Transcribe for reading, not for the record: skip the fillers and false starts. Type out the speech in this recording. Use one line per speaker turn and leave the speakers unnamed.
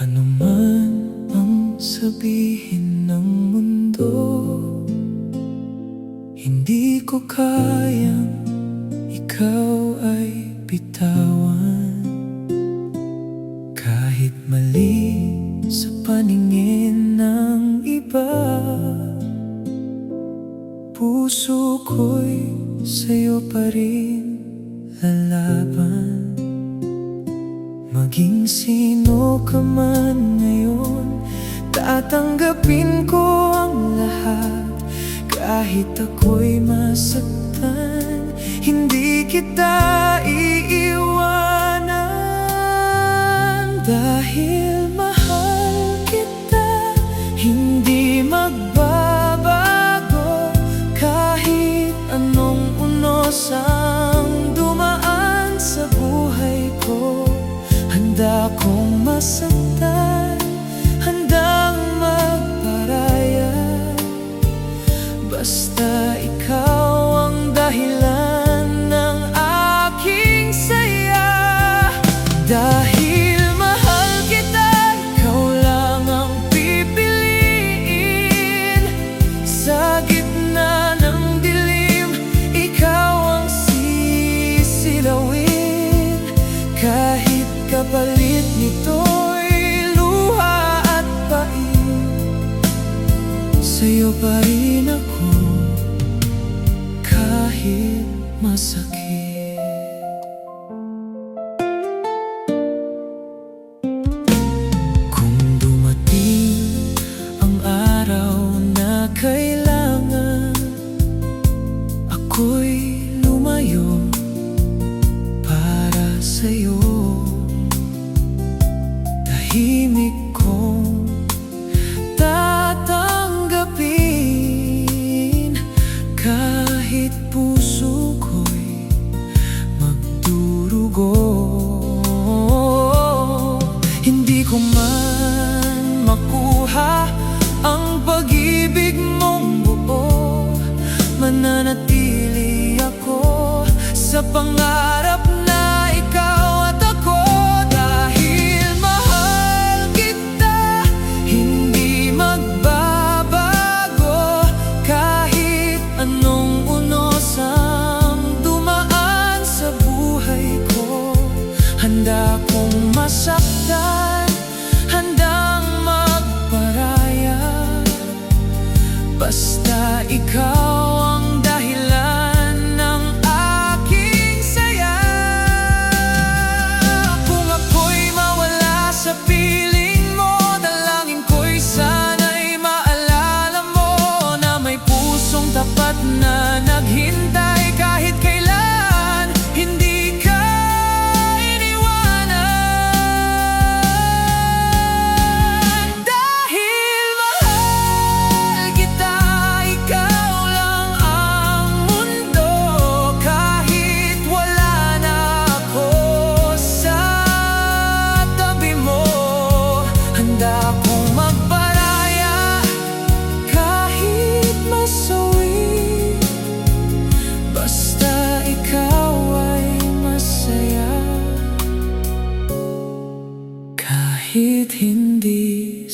Ano man ang sabihin ng mundo, hindi ko kayang ikaw ay bitawan. Kahit mali sa paningin ng iba, puso ko'y sa'yo pa rin lalaban. Maging sino ka man ngayon, tatanggapin ko ang lahat. Kahit ako'y masaktan, hindi kita iiwanan. Dahil mahal kita, hindi magbabago. Kahit anong unos ang dumaan sa buhay ko, handa kong masaktan, handang magparaya. Basta ikaw ang dahilan ng aking saya. Dahil mahal kita, ikaw lang ang pipiliin. Sa gitna ng dilim, ikaw ang sisilawin. Kahit kapalit nito'y luha at pain, sa'yo pa rin ako, kahit masakit. Kung dumating ang araw na kailangan ako'y lumayo para sa'yo, tahimik kong tatanggapin. Kahit puso ko'y magdurugo, hindi ko man makuha ang pag-ibig mong buo, mananatili ako sa pangarap na ikaw at ako. Dahil mahal kita, hindi magbabago. Kahit anong unos ang dumaan sa buhay ko, handa kong masaktan, handang magparaya. Basta ikaw ang dahilan ng aking saya. Kung ako'y mawala sa piling mo, dalangin ko'y sana'y maalala mo na may pusong tapat na naghintay. Kahit kailan, hindi ka iniwanan. Dahil mahal kita, ikaw lang ang mundo. Kahit wala na ako sa tabi mo, handa kong magparaya. Kahit masawi, basta ikaw ay masaya. Kahit hindi